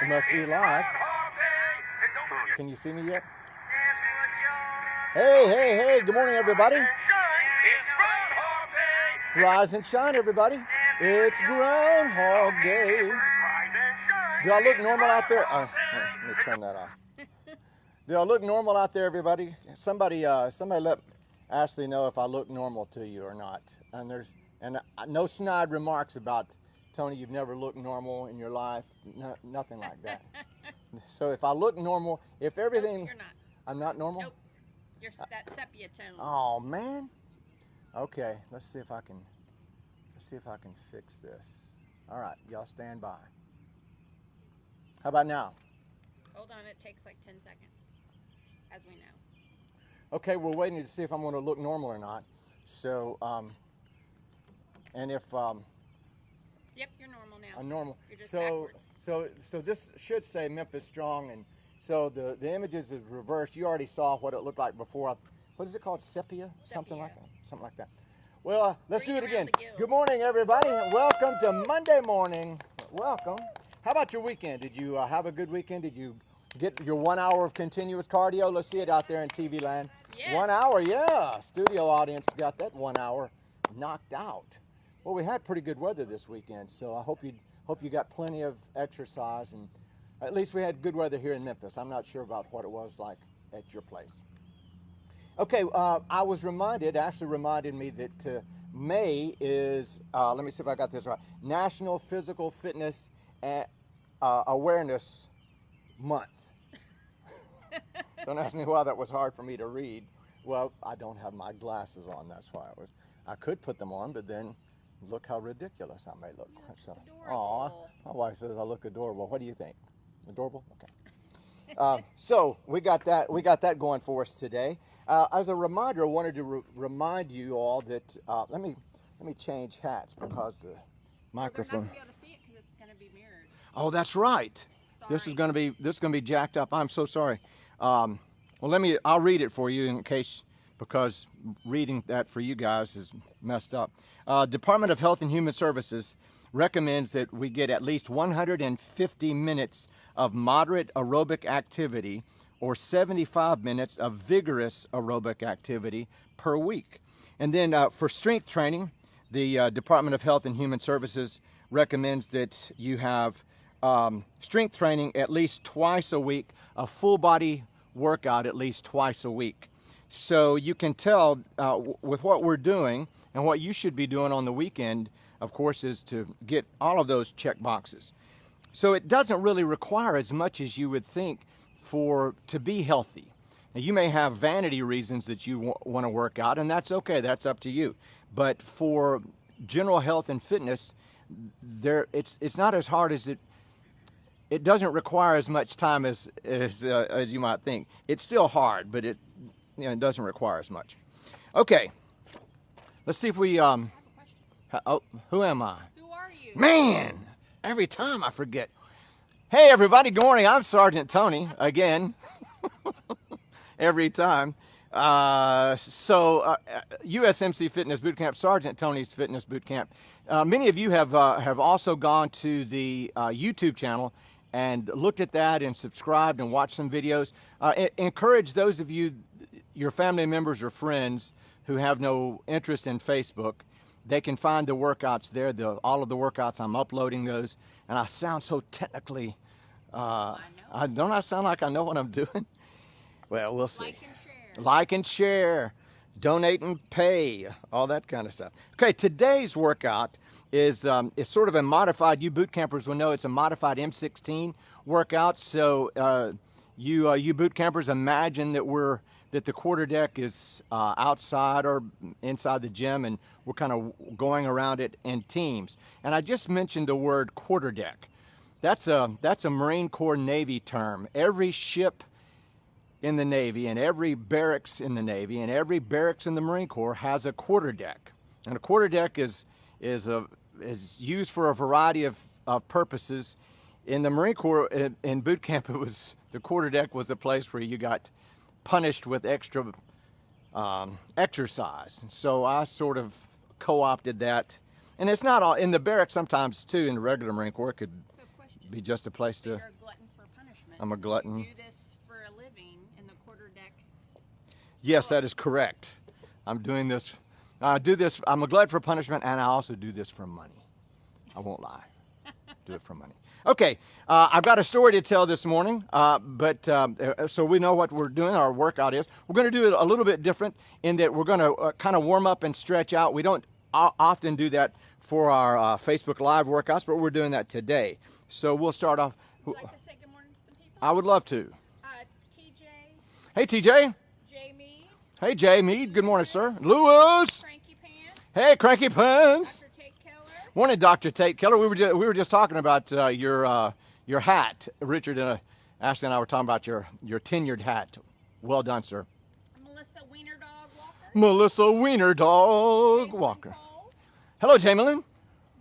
It must be live. Can you see me yet? Hey, hey, hey, good morning, everybody. Rise and shine, everybody. It's Groundhog Day. Do I look normal out there? Let me turn that off. Do I look normal out there, everybody? Somebody let Ashley know if I look normal to you or not. And no snide remarks about, Tony, you've never looked normal in your life. No, nothing like that. So if I look normal, if everything... Nope, you're not. I'm not normal? Nope. You're that sepia tone. Oh, man. Okay, let's see if I can fix this. All right, y'all stand by. How about now? Hold on, it takes like 10 seconds, as we know. Okay, we're waiting to see if I'm going to look normal or not. So, and if... Yep, you're normal now. I'm normal. You're just So backwards. this should say Memphis Strong, and so the images is reversed. You already saw what it looked like before. What is it called? Sepia? Something like that. Something like that. Well, let's do it again. Good morning, everybody. Welcome to Monday morning. Welcome. How about your weekend? Did you have a good weekend? Did you get your 1 hour of continuous cardio? Let's see it out there in TV land. Yes. 1 hour, yeah. Studio audience got that 1 hour knocked out. Well, we had pretty good weather this weekend, so I hope you got plenty of exercise, and at least we had good weather here in Memphis. I'm not sure about what it was like at your place. Okay, I was reminded, Ashley reminded me that May is, let me see if I got this right, National Physical Fitness Awareness Month. Don't ask me why that was hard for me to read. Well, I don't have my glasses on, that's why I could put them on, but then look how ridiculous I may look. You look Aw, adorable. my wife says I look adorable. What do you think? Adorable? Okay. So we got that going for us today. As a reminder, I wanted to remind you all that let me change hats because the microphone. They're not going to be able to see it because it's going to be mirrored. Oh, that's right. Sorry. This is going to be jacked up. I'm so sorry. Well, I'll read it for you in case, because reading that for you guys is messed up. Department of Health and Human Services recommends that we get at least 150 minutes of moderate aerobic activity or 75 minutes of vigorous aerobic activity per week. And then for strength training, the Department of Health and Human Services recommends that you have strength training at least twice a week, a full body workout at least twice a week. So you can tell with what we're doing and what you should be doing on the weekend, of course, is to get all of those check boxes. So it doesn't really require as much as you would think to be healthy. Now, you may have vanity reasons that you want to work out, and that's okay. That's up to you. But for general health and fitness, it's not as hard as it doesn't require as much time as you might think. It's still hard, but it doesn't require as much. Okay, let's see if we. I have a question. Who am I? Who are you? Man, every time I forget. Hey, everybody. Good morning. I'm Sergeant Tony again. Every time. USMC Fitness Boot Camp, Sergeant Tony's Fitness Boot Camp. Many of you have also gone to the YouTube channel and looked at that and subscribed and watched some videos. Encourage those of you, your family members or friends who have no interest in Facebook, they can find the workouts there, all of the workouts. I'm uploading those, and I sound so technically, don't I sound like I know what I'm doing? Well, we'll see. Like and share. Like and share, donate and pay, all that kind of stuff. Okay, today's workout is sort of a modified, you boot campers will know it's a modified M16 workout. So you boot campers imagine that the quarter deck is outside or inside the gym, and we're kind of going around it in teams. And I just mentioned the word quarter deck. That's a Marine Corps Navy term. Every ship in the Navy and every barracks in the Navy and every barracks in the Marine Corps has a quarter deck. And a quarter deck is used for a variety of purposes. In the Marine Corps, in boot camp, the quarter deck was a place where you got punished with extra exercise. So I sort of co-opted that. And it's not all in the barracks sometimes too. In the regular Marine Corps, it could be just a place So to. you're a glutton I'm a glutton. You do this for a living in the quarter deck. Yes, that is correct. I'm doing this. I do this. I'm a glutton for punishment, and I also do this for money. I won't lie. Do it for money. Okay, I've got a story to tell this morning, so we know what we're doing, our workout is. We're going to do it a little bit different in that we're going to kind of warm up and stretch out. We don't often do that for our Facebook Live workouts, but we're doing that today. So we'll start off. Would you like to say good morning to some people? I would love to. TJ, Hey, TJ. Jamie, Hey, Jay Mead. Good morning, sir. Lewis. Cranky Pants, Hey, Cranky Pants. Dr. Tate Keller. Morning, Dr. Tate Keller. We were just talking about your hat. Richard and Ashley and I were talking about your tenured hat. Well done, sir. Melissa Wiener Dog Walker. Melissa Wiener Dog Jamie Walker. Cole, Hello, Jamelin.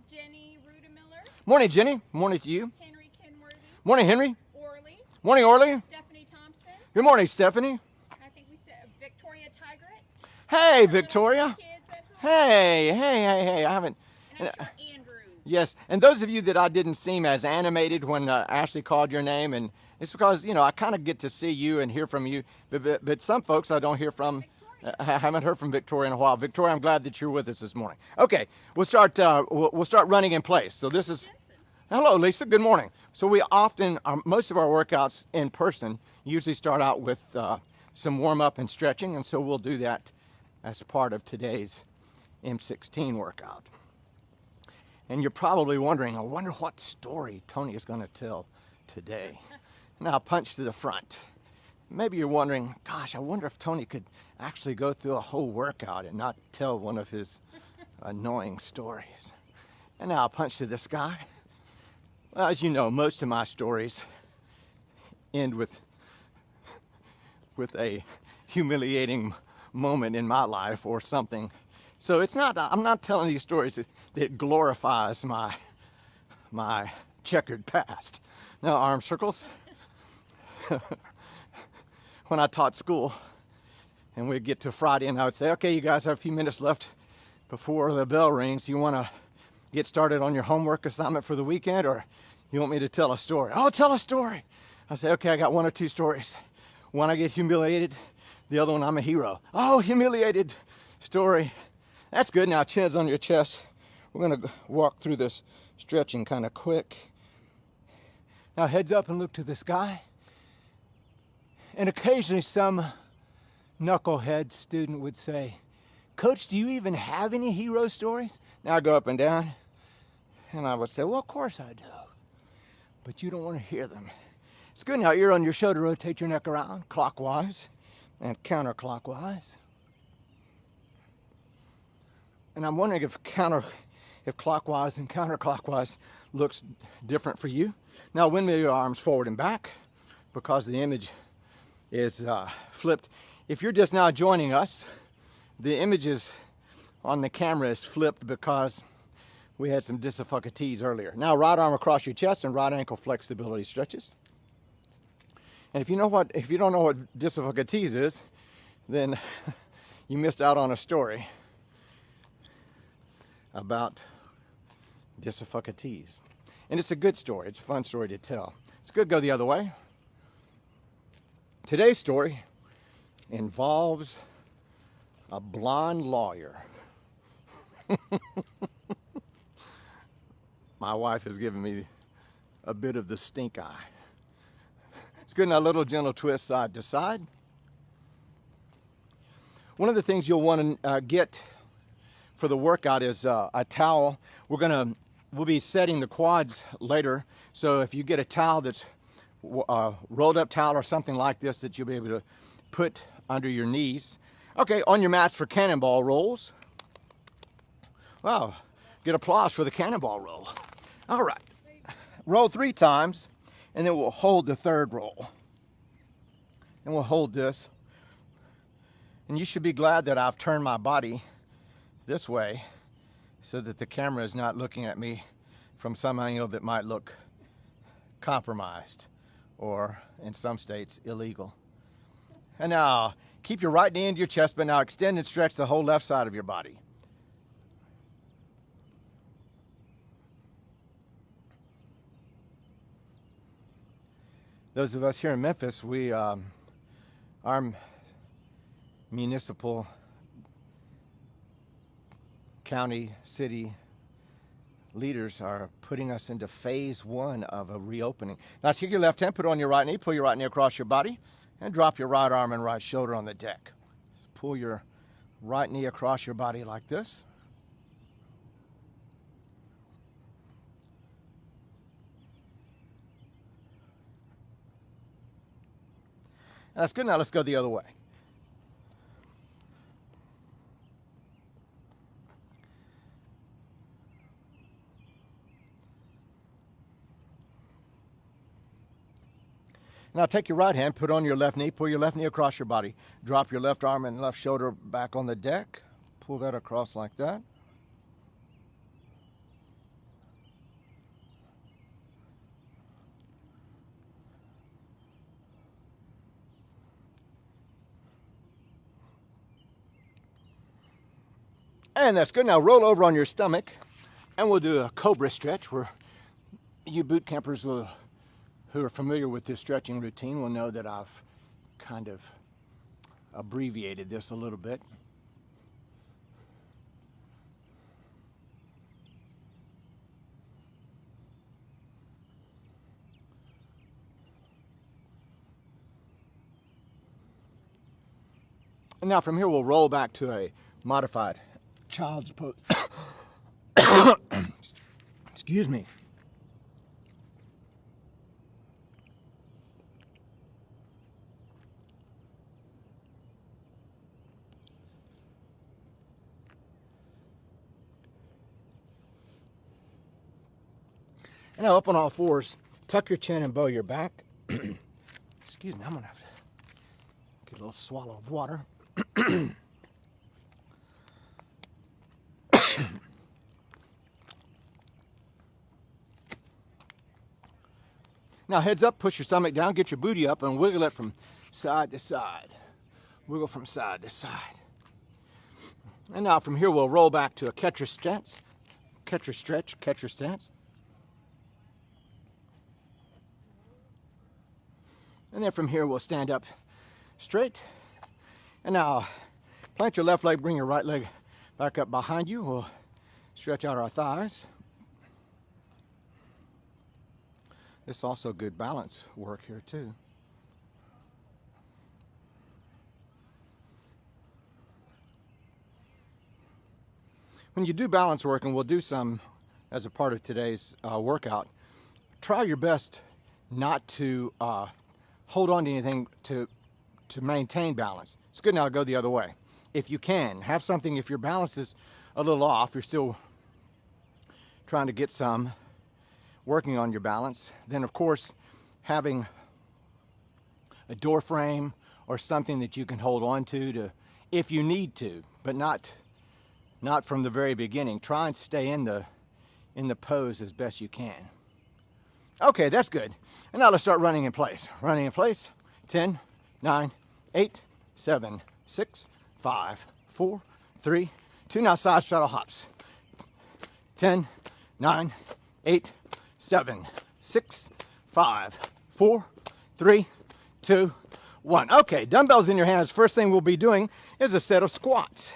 Jenny Rudemiller, Morning, Jenny. Morning to you. Henry Kenworthy, Morning, Henry. Orly, Morning, Orly. Stephanie Thompson. Good morning, Stephanie. I think we said Victoria Tigret. Hey, Our Victoria. little kids at home. Hey. I haven't. And I'm sure Andrew. Yes, and those of you that I didn't seem as animated when Ashley called your name, and it's because, I kind of get to see you and hear from you, but some folks I don't hear from. I haven't heard from Victoria in a while. Victoria, I'm glad that you're with us this morning. Okay, we'll start running in place. So this is, hello, Lisa, good morning. So we often, most of our workouts in person usually start out with some warm up and stretching, and so we'll do that as part of today's M16 workout. And you're probably wondering, I wonder what story Tony is going to tell today. Now, punch to the front. Maybe you're wondering, gosh, I wonder if Tony could actually go through a whole workout and not tell one of his annoying stories. And now, punch to the sky. Well, as you know, most of my stories end with a humiliating moment in my life or something. So I'm not telling these stories that glorifies my checkered past. Now, arm circles. When I taught school and we'd get to Friday and I would say, okay, you guys have a few minutes left before the bell rings. You want to get started on your homework assignment for the weekend, or you want me to tell a story? Oh, tell a story. I say, okay, I got one or two stories. One, I get humiliated. The other one, I'm a hero. Oh, humiliated story. That's good. Now, chin's on your chest. We're going to walk through this stretching kind of quick. Now, heads up and look to the sky. And occasionally some knucklehead student would say, Coach, do you even have any hero stories? Now I go up and down, and I would say, well, of course I do. But you don't want to hear them. It's good. Now, ear on your shoulder, rotate your neck around clockwise and counterclockwise. And I'm wondering if clockwise and counterclockwise looks different for you. Now, windmill your arms forward and back because the image is flipped. If you're just now joining us, the images on the camera is flipped because we had some dislocates earlier. Now, right arm across your chest and right ankle flexibility stretches. And if you don't know what dislocates is, then you missed out on a story about dislocates. And it's a good story. It's a fun story to tell. It's good to go the other way. Today's story involves a blonde lawyer. My wife has given me a bit of the stink eye. It's good, now a little gentle twist side to side. One of the things you'll want to get for the workout is a towel. We'll be setting the quads later, so if you get a towel that's rolled up towel or something like this that you'll be able to put under your knees. Okay, on your mats for cannonball rolls. Wow, get applause for the cannonball roll. All right, roll 3 times, and then we'll hold the third roll. And we'll hold this. And you should be glad that I've turned my body this way so that the camera is not looking at me from some angle that might look compromised, or in some states, illegal. And now, keep your right knee into your chest, but now extend and stretch the whole left side of your body. those of us here in Memphis, our municipal, county, city leaders are putting us into phase 1 of a reopening. Now take your left hand, put it on your right knee, pull your right knee across your body, and drop your right arm and right shoulder on the deck. Pull your right knee across your body like this. That's good. Now let's go the other way. Now take your right hand, put it on your left knee, pull your left knee across your body. Drop your left arm and left shoulder back on the deck. Pull that across like that. And that's good. Now roll over on your stomach and we'll do a cobra stretch where you boot campers who are familiar with this stretching routine will know that I've kind of abbreviated this a little bit. And now from here we'll roll back to a modified child's pose. Excuse me. And now up on all fours, tuck your chin and bow your back. Excuse me, I'm gonna have to get a little swallow of water. Now heads up, push your stomach down, get your booty up and wiggle it from side to side. Wiggle from side to side. And now from here we'll roll back to a catcher stance. Catcher stretch, catcher stance. And then from here we'll stand up straight. And now plant your left leg, bring your right leg back up behind you. We'll stretch out our thighs. This is also good balance work here too. When you do balance work, and we'll do some as a part of today's workout, try your best not to hold on to anything to maintain balance. It's good now to go the other way. If you can, have something, if your balance is a little off, you're still trying to get some working on your balance, then of course having a door frame or something that you can hold on to if you need to, but not from the very beginning. Try and stay in the pose as best you can. Okay, that's good. And now let's start running in place. Running in place. 10, 9, 8, 7, 6, 5, 4, 3, 2. Now side straddle hops. 10, 9, 8, 7, 6, 5, 4, 3, 2, 1. Okay, dumbbells in your hands. First thing we'll be doing is a set of squats.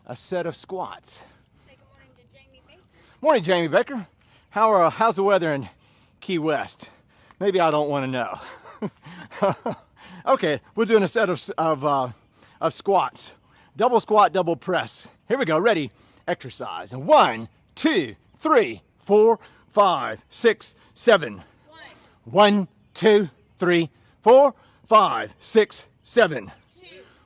A set of squats. Say good morning to Jamie Baker. Morning, Jamie Baker. How's the weather in Key West? Maybe I don't want to know. Okay, we're doing a set of squats. Double squat, double press. Here we go. Ready? Exercise. And 1, 2, 3, 4, 5, 6, 7. 1, 2, 3, 4, 5, 6, 7.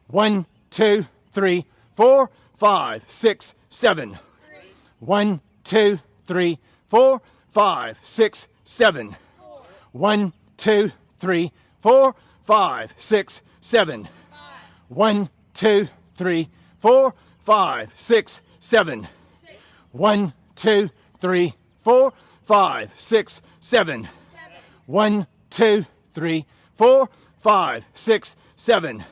1, 2, 3, 4, 5, 6, 7. 1, 2, 3, 4, 5, 6, 7. 1, 2, 3, 4, 5, 6, 7. 1, 2, 3, 4, 5, 6, 7. 1, 2, 3, 4, 5, 6, 7. 1, 2, 3, 4, 5, 6, 7.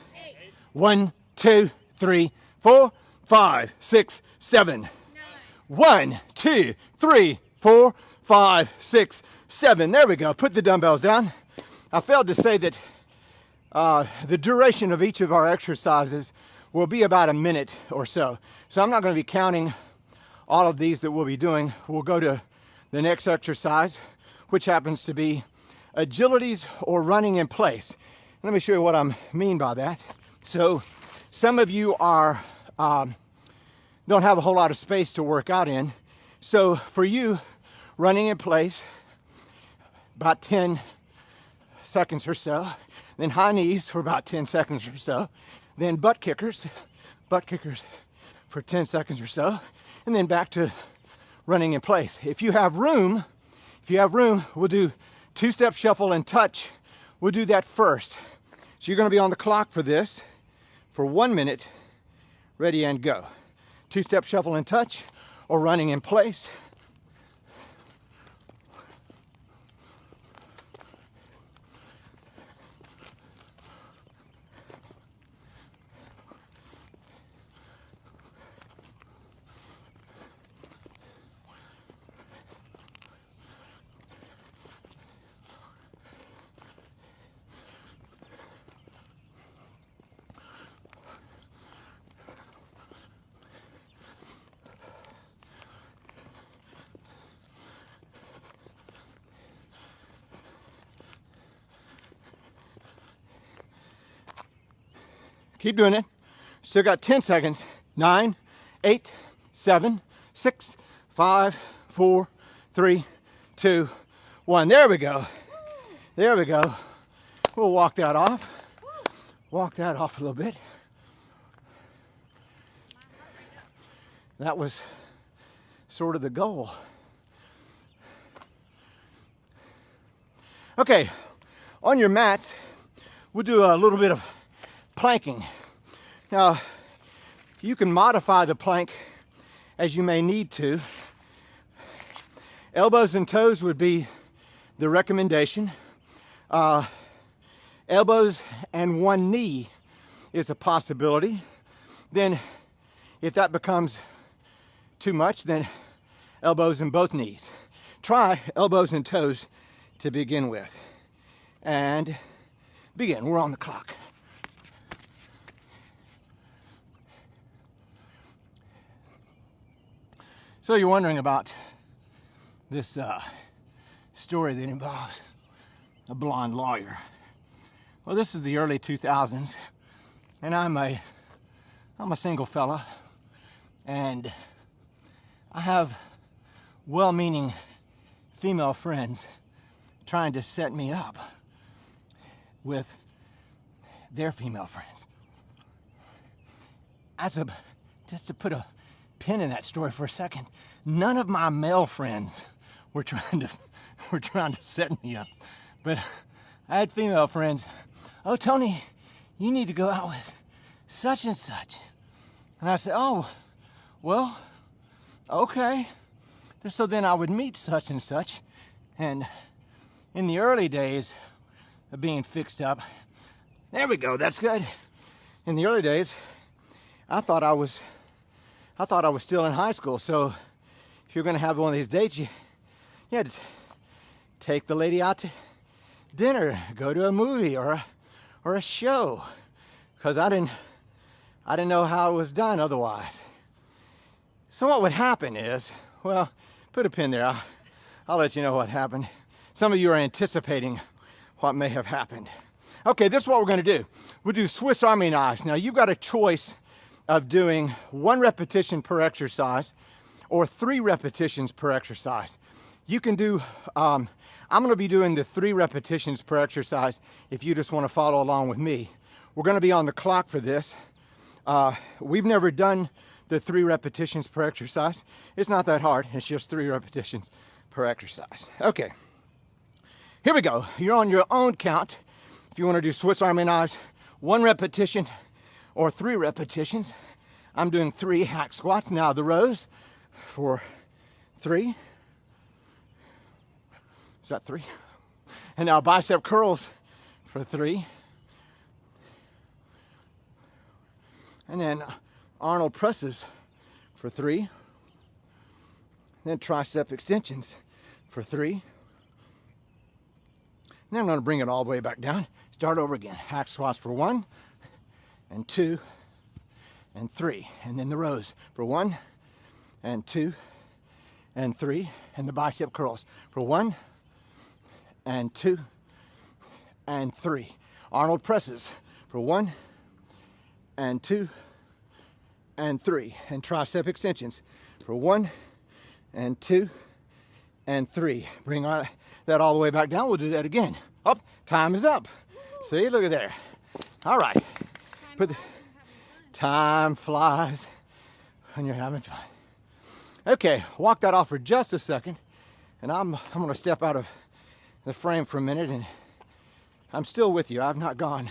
1, 2, 3, 4, 5, 6, 7. 1, 2, 3, 4, 5, 6, 7. There we go. Put the dumbbells down. I failed to say that the duration of each of our exercises will be about a minute or so. So I'm not going to be counting all of these that we'll be doing. We'll go to the next exercise, which happens to be agilities or running in place. Let me show you what I mean by that. So some of you are don't have a whole lot of space to work out in. So for you, running in place, about 10 seconds or so, then high knees for about 10 seconds or so, then butt kickers for 10 seconds or so, and then back to running in place. If you have room, we'll do two-step shuffle and touch. We'll do that first. So you're going to be on the clock for this for 1 minute. Ready and go. Two-step shuffle and touch or running in place. Keep doing it. Still got 10 seconds. 9, 8, 7, 6, 5, 4, 3, 2, 1. There we go. There we go. We'll walk that off. Walk that off a little bit. That was sort of the goal. Okay, on your mats, we'll do a little bit of planking. Now, you can modify the plank as you may need to. Elbows and toes would be the recommendation. Elbows and one knee is a possibility. Then, if that becomes too much, then elbows and both knees. Try elbows and toes to begin with. And begin. We're on the clock. So you're wondering about this story that involves a blonde lawyer. Well, this is the early 2000s, and I'm a single fella, and I have well-meaning female friends trying to set me up with their female friends. Just to put a pin in that story for a second, none of my male friends were trying to set me up, but I had female friends. Oh, Tony, you need to go out with such and such. And I said, oh, well, okay. So then I would meet such and such, and in the early days of being fixed up, there we go, that's good. In the early days, I thought I was still in high school. So if you're gonna have one of these dates, you had to take the lady out to dinner, go to a movie or a show, because I didn't know how it was done otherwise. So what would happen is, well, put a pin there. I'll let you know what happened. Some of you are anticipating what may have happened. Okay, this is what we're gonna do. We'll do Swiss Army knives. Now you've got a choice of doing 1 repetition per exercise or 3 repetitions per exercise. You can do, I'm gonna be doing the 3 repetitions per exercise if you just wanna follow along with me. We're gonna be on the clock for this. We've never done the 3 repetitions per exercise. It's not that hard, it's just 3 repetitions per exercise. Okay, here we go. You're on your own count. If you wanna do Swiss Army knives, 1 repetition or 3 repetitions. I'm doing 3 hack squats. Now the rows for 3. Is that 3? And now bicep curls for 3. And then Arnold presses for 3. Then tricep extensions for 3. then I'm going to bring it all the way back down. Start over again. Hack squats for 1 and 2 and 3. And then the rows for 1 and 2 and 3. And the bicep curls for 1 and 2 and 3. Arnold presses for 1 and 2 and 3. And tricep extensions for 1 and 2 and 3. Bring that all the way back down. We'll do that again. Up. Time is up. See, look at there. All right. Time flies when you're having fun. Okay, walk that off for just a second, and I'm going to step out of the frame for a minute, and I'm still with you. I've not gone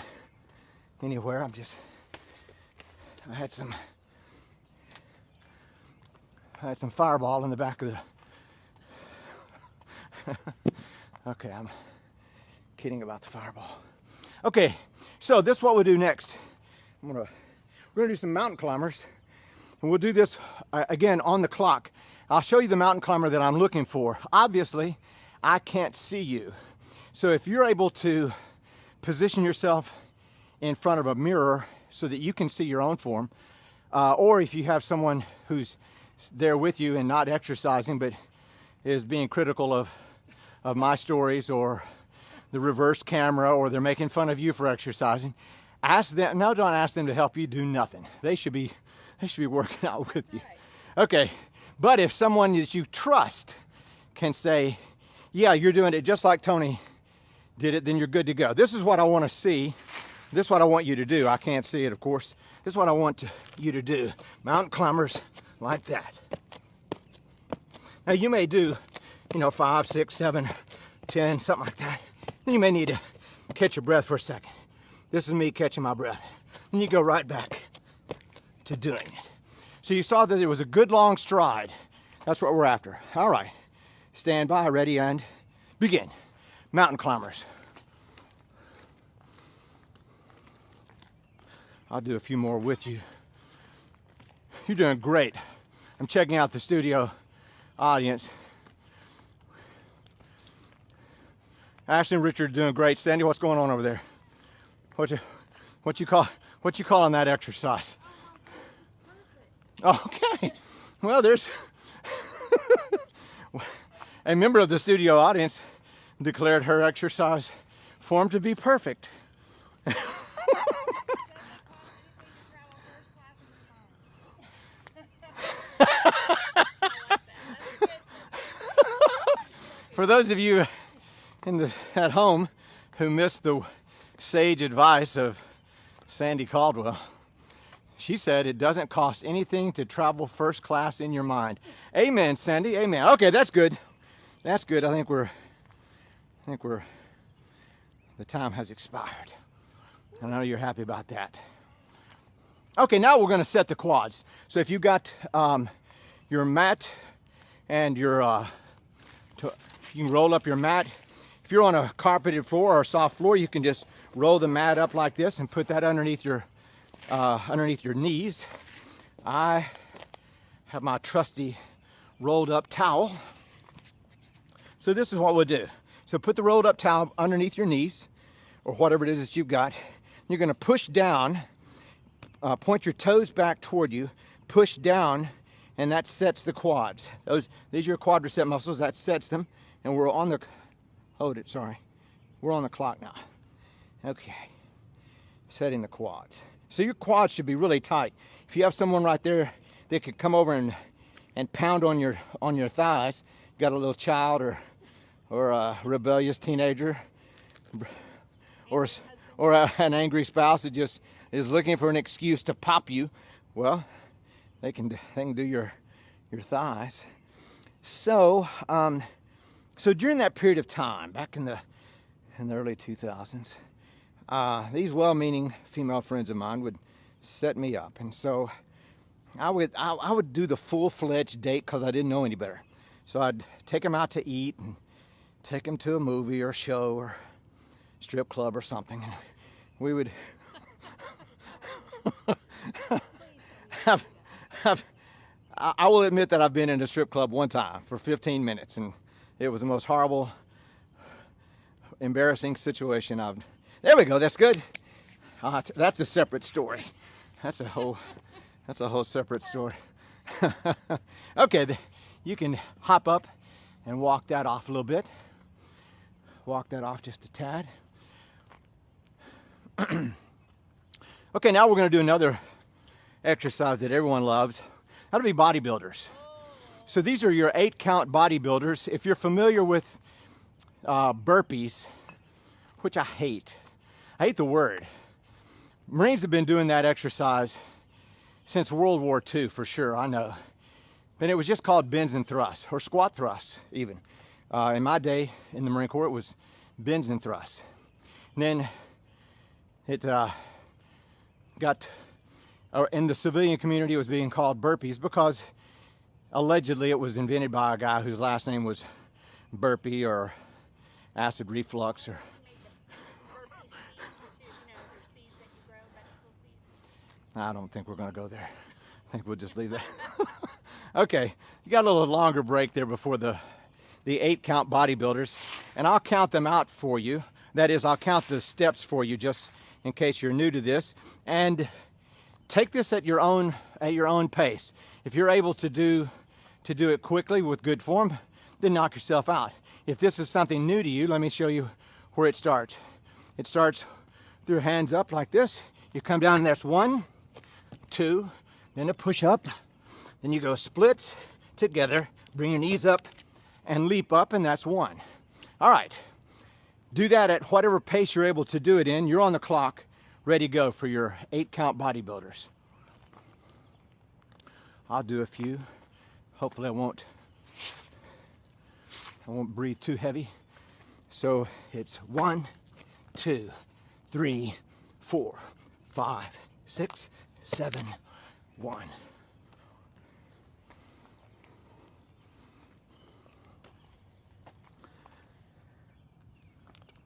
anywhere. I had some Fireball in the back of the. Okay, I'm kidding about the Fireball. Okay, so this is what we'll do next. We're gonna do some mountain climbers, and we'll do this again on the clock. I'll show you the mountain climber that I'm looking for. Obviously, I can't see you, so if you're able to position yourself in front of a mirror so that you can see your own form, or if you have someone who's there with you and not exercising but is being critical of my stories, or the reverse camera, or they're making fun of you for exercising, ask them. No, don't ask them to help you do nothing. They should be working out with you. Okay, but if someone that you trust can say, yeah, you're doing it just like Tony did it, then you're good to go. This is what I want to see. This is what I want you to do. I can't see it, of course. This is what I want you to do. Mountain climbers like that. Now you may do, 5, 6, 7, 10, something like that. Then you may need to catch your breath for a second. This is me catching my breath. Then you go right back to doing it. So you saw that it was a good long stride. That's what we're after. All right, stand by, ready, and begin. Mountain climbers. I'll do a few more with you. You're doing great. I'm checking out the studio audience. Ashley and Richard are doing great. Sandy, what's going on over there? What you calling that exercise? Okay. Well, there's a member of the studio audience declared her exercise form to be perfect. For those of you at home who missed the sage advice of Sandy Caldwell, she said it doesn't cost anything to travel first class in your mind. Amen, Sandy. Amen. Okay, that's good. That's good. I think the time has expired. I know you're happy about that. Okay, now we're going to set the quads. So if you've got your mat and you can roll up your mat. If you're on a carpeted floor or a soft floor, you can just roll the mat up like this and put that underneath your knees. I have my trusty rolled up towel. So this is what we'll do. So put the rolled up towel underneath your knees, or whatever it is that you've got. You're going to push down, point your toes back toward you, push down, and that sets the quads. These are your quadricep muscles. That sets them, and we're on the. Hold it. Sorry, we're on the clock now. Okay, setting the quads. So your quads should be really tight. If you have someone right there that could come over and pound on your thighs, you got a little child or a rebellious teenager, or an angry spouse that just is looking for an excuse to pop you, well, they can do your thighs. So during that period of time, back in the early 2000s, these well-meaning female friends of mine would set me up, and so I would do the full-fledged date because I didn't know any better. So I'd take them out to eat and take them to a movie or a show or strip club or something, and we would I will admit that I've been in a strip club one time for 15 minutes, and it was the most horrible embarrassing situation I've. There we go. That's good. That's a separate story. That's a whole separate story. Okay, you can hop up and walk that off a little bit. Walk that off just a tad. Okay, now we're going to do another exercise that everyone loves. That'll be bodybuilders. So these are your 8-count bodybuilders. If you're familiar with burpees, which I hate the word. Marines have been doing that exercise since World War II for sure, I know. But it was just called bends and thrusts, or squat thrusts even. In my day in the Marine Corps, it was bends and thrusts. And then it in the civilian community, it was being called burpees because allegedly it was invented by a guy whose last name was Burpee or acid reflux or. I don't think we're going to go there. I think we'll just leave that. Okay, you got a little longer break there before the 8-count bodybuilders, and I'll count them out for you. That is, I'll count the steps for you just in case you're new to this, and take this at your own pace. If you're able to do it quickly with good form, then knock yourself out. If this is something new to you, let me show you where it starts. It starts with your hands up like this. You come down, and that's 1, 2, then a push up, then you go splits together, bring your knees up and leap up, and that's 1. All right, do that at whatever pace you're able to do it in. You're on the clock, ready to go for your 8-count bodybuilders. I'll do a few. Hopefully I won't breathe too heavy. So it's 1, 2, 3, 4, 5, 6, 7, 1.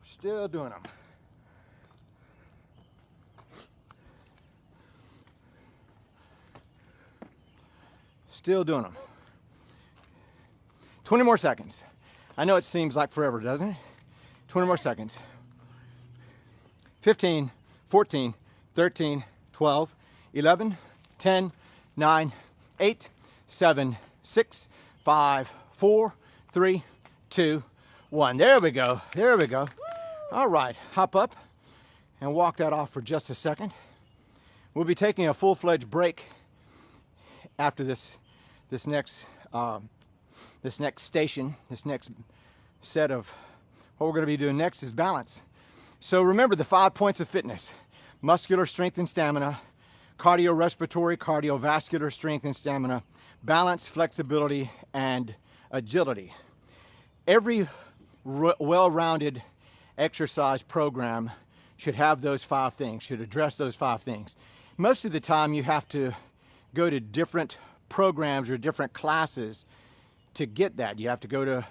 Still doing them. Still doing them. 20 more seconds. I know it seems like forever, doesn't it? 20 more seconds. 15, 14, 13, 12, 11, 10, 9, 8, 7, 6, 5, 4, 3, 2, 1. There we go. There we go. All right, hop up and walk that off for just a second. We'll be taking a full-fledged break after this next station, this next set of what we're going to be doing next is balance. So remember the 5 points of fitness: muscular strength and stamina, cardiorespiratory, cardiovascular strength and stamina, balance, flexibility, and agility. Every well-rounded exercise program should have those 5 things, should address those 5 things. Most of the time you have to go to different programs or different classes to get that. You have to go to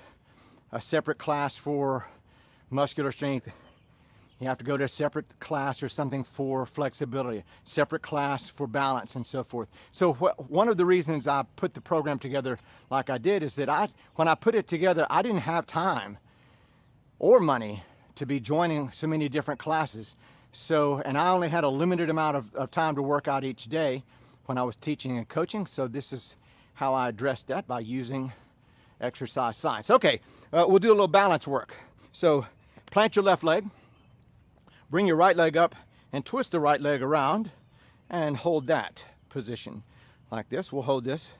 a separate class for muscular strength. You have to go to a separate class or something for flexibility, separate class for balance, and so forth. So one of the reasons I put the program together like I did is that when I put it together, I didn't have time or money to be joining so many different classes. And I only had a limited amount of time to work out each day when I was teaching and coaching. So this is how I addressed that, by using exercise science. Okay, we'll do a little balance work. So plant your left leg, bring your right leg up and twist the right leg around and hold that position like this. We'll hold this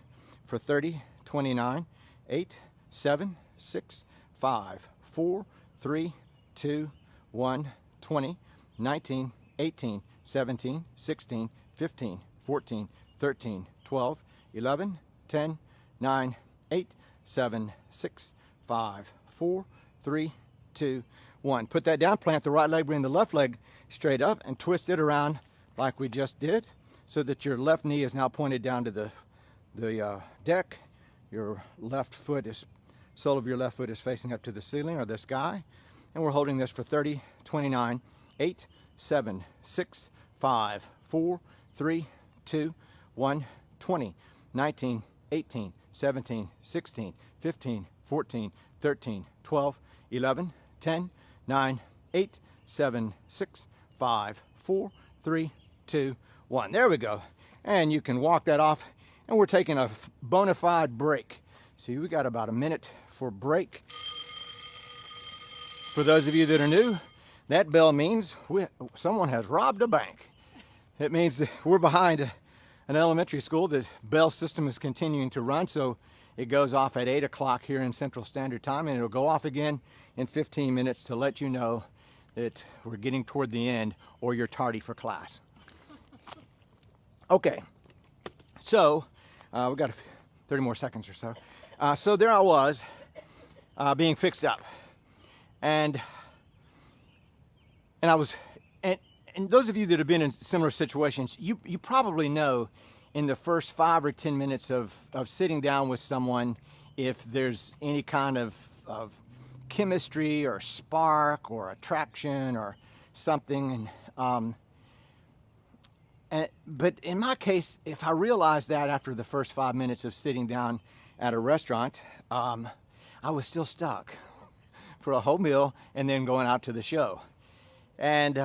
for 30, 29, 8, 7, 6, 5, 4, 3, 2, 1, 20, 19, 18, 17, 16, 15, 14, 13, 12, 11, 10, 9, 8, 7, 6, 5, 4, 3, 2, 1. Put that down, plant the right leg, bring the left leg straight up and twist it around like we just did, so that your left knee is now pointed down to the deck. Your left foot sole of your left foot is facing up to the ceiling or the sky. And we're holding this for 30, 29, 8, 7, 6, 5, 4, 3, 2, 1, 20, 19, 18, 17, 16, 15, 14, 13, 12, 11, 10, 9, 8, 7, 6, 5, 4, 3, 2, 1. There we go. And you can walk that off. And we're taking a bona fide break. See, we got about a minute for break. For those of you that are new, that bell means someone has robbed a bank. It means that we're behind an elementary school. The bell system is continuing to run, so it goes off at 8 o'clock here in Central Standard Time, and it'll go off again in 15 minutes to let you know that we're getting toward the end or you're tardy for class. Okay, so we got 30 more seconds or so. So there I was being fixed up. And I was, and those of you that have been in similar situations, you probably know in the first 5 or 10 minutes of sitting down with someone, if there's any kind of chemistry or spark or attraction or something. But in my case, if I realized that after the first 5 minutes of sitting down at a restaurant, I was still stuck for a whole meal and then going out to the show. And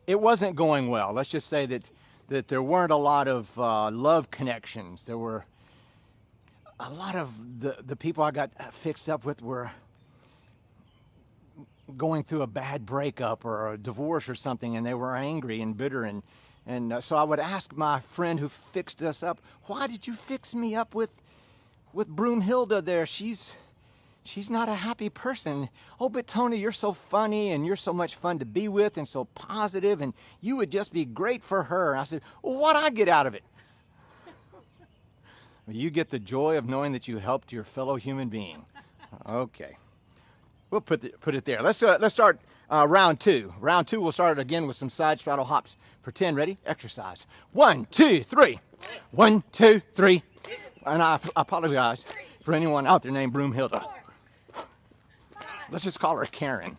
it wasn't going well. Let's just say that there weren't a lot of love connections. There were a lot of the people I got fixed up with were going through a bad breakup or a divorce or something, and they were angry and bitter. And so I would ask my friend who fixed us up, why did you fix me up with Broomhilda there? She's not a happy person. Oh, but Tony, you're so funny and you're so much fun to be with and so positive and you would just be great for her. I said, well, what'd I get out of it? You get the joy of knowing that you helped your fellow human being. Okay. We'll put it there. Let's start round two. Round two, we'll start again with some side straddle hops for 10. Ready? Exercise. 1, 2, 3. 1, 2, 3. And I apologize for anyone out there named Broomhilda. Let's just call her Karen.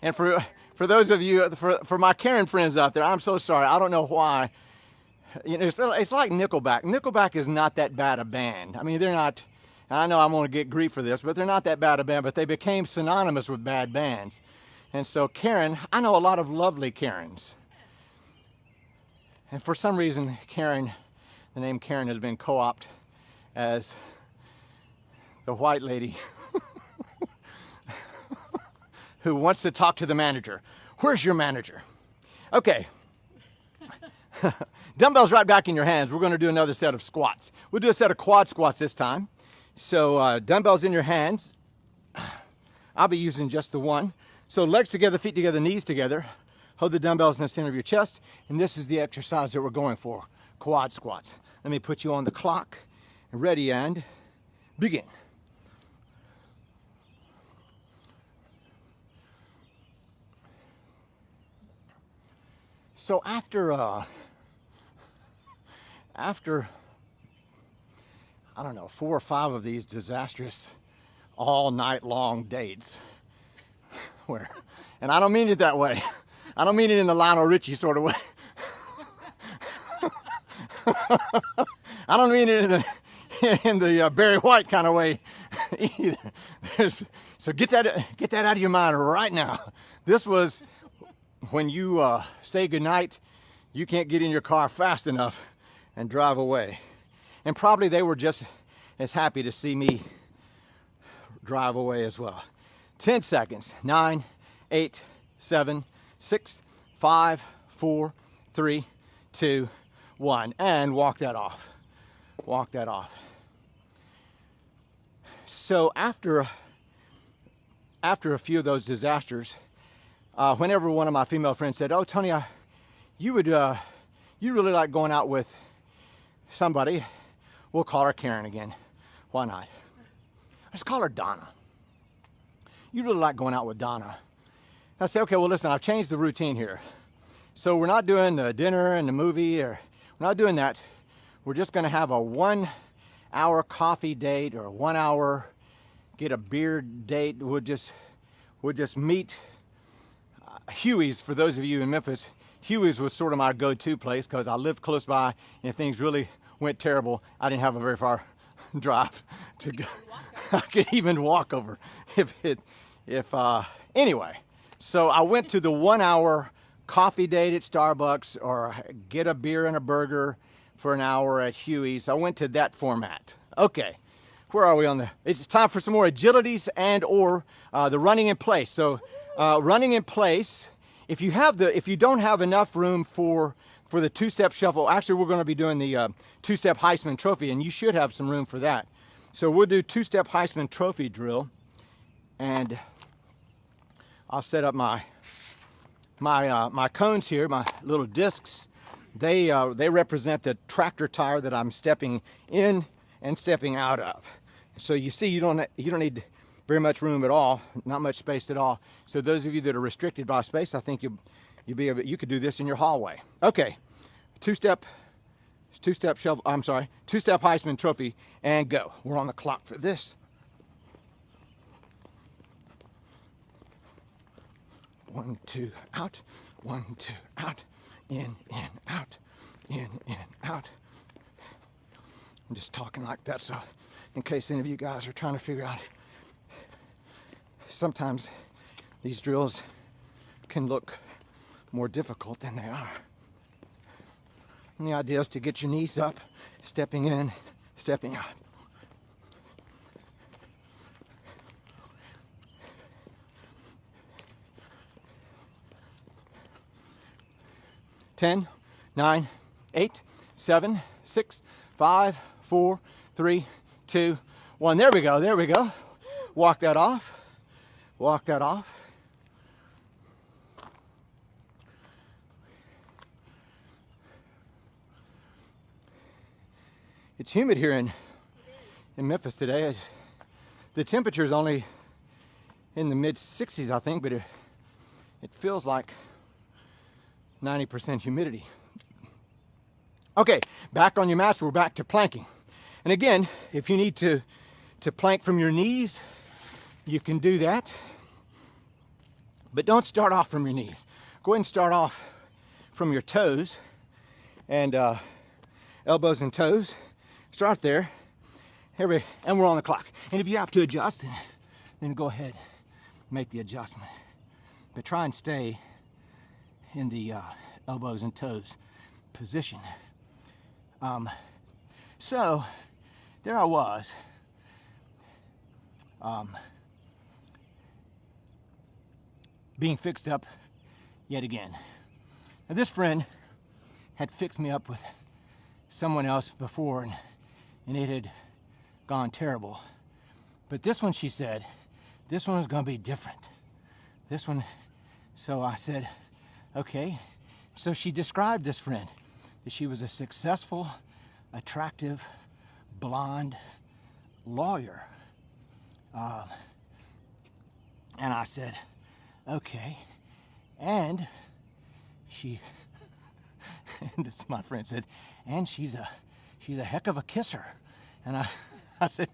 And for those of you, for my Karen friends out there, I'm so sorry. I don't know why. You know, it's like Nickelback. Nickelback is not that bad a band. I mean, they're not, I know I'm going to get grief for this, but they're not that bad a band, but they became synonymous with bad bands. And so Karen, I know a lot of lovely Karens. And for some reason, Karen, the name Karen has been co-opted as the white lady who wants to talk to the manager. Where's your manager? Okay. Dumbbells right back in your hands. We're going to do another set of squats. We'll do a set of quad squats this time. So dumbbells in your hands. I'll be using just the one. So legs together, feet together, knees together. Hold the dumbbells in the center of your chest. And this is the exercise that we're going for. Quad squats. Let me put you on the clock. Ready and begin. So after I don't know, 4 or 5 of these disastrous all night long dates where, and I don't mean it that way. I don't mean it in the Lionel Richie sort of way. I don't mean it in the Barry White kind of way either. So get that out of your mind right now. This was when you say goodnight, you can't get in your car fast enough and drive away. And probably they were just as happy to see me drive away as well. 10 seconds. 9, 8, 7, 6, 5, 4, 3, 2, 1. And walk that off. Walk that off. So after a few of those disasters, whenever one of my female friends said, "Oh, Tony, you really like going out with somebody," we'll call her Karen again. Why not? Let's call her Donna. You really like going out with Donna. I say, okay, well, listen, I've changed the routine here. So we're not doing the dinner and the movie, or we're not doing that. We're just going to have a 1-hour coffee date or a 1-hour get a beer date. We'll just meet. Huey's, for those of you in Memphis, Huey's was sort of my go-to place because I lived close by, and if things really went terrible. I didn't have a very far drive to go. I could even walk over anyway. So I went to the 1 hour coffee date at Starbucks or get a beer and a burger for an hour at Huey's. I went to that format. Okay, where are we on the, it's time for some more agilities and or the running in place. So running in place, if you don't have enough room for the two-step shuffle, actually we're going to be doing the two-step Heisman Trophy, and you should have some room for that. So we'll do two-step Heisman Trophy drill, and I'll set up my cones here, my little discs. They represent the tractor tire that I'm stepping in and stepping out of. So you see, you don't need very much room at all, not much space at all. So those of you that are restricted by space, I think you could do this in your hallway. Okay, two-step Heisman Trophy, and go. We're on the clock for this. 1, 2, out. 1, 2, out. In, out. In, out. I'm just talking like that, so in case any of you guys are trying to figure out. Sometimes these drills can look more difficult than they are. And the idea is to get your knees up, stepping in, stepping out. Ten, 9, 8, 7, 6, 5, 4, 3, 2, 1. There we go. There we go. Walk that off. Walk that off. It's humid here in Memphis today. The temperature is only in the mid 60s, I think, but it feels like 90% humidity. Okay, back on your mats, we're back to planking. And again, if you need to plank from your knees, you can do that. But don't start off from your knees. Go ahead and start off from your toes and elbows and toes. Start there. And we're on the clock. And if you have to adjust, then go ahead and make the adjustment. But try and stay in the elbows and toes position. So there I was. Being fixed up yet again. Now this friend had fixed me up with someone else before, and it had gone terrible. But this one, she said, this one was going to be different. This one, so I said, okay. So she described this friend, that she was a successful, attractive, blonde lawyer. And I said, okay. And she, and this, my friend said, and she's a heck of a kisser. And I said,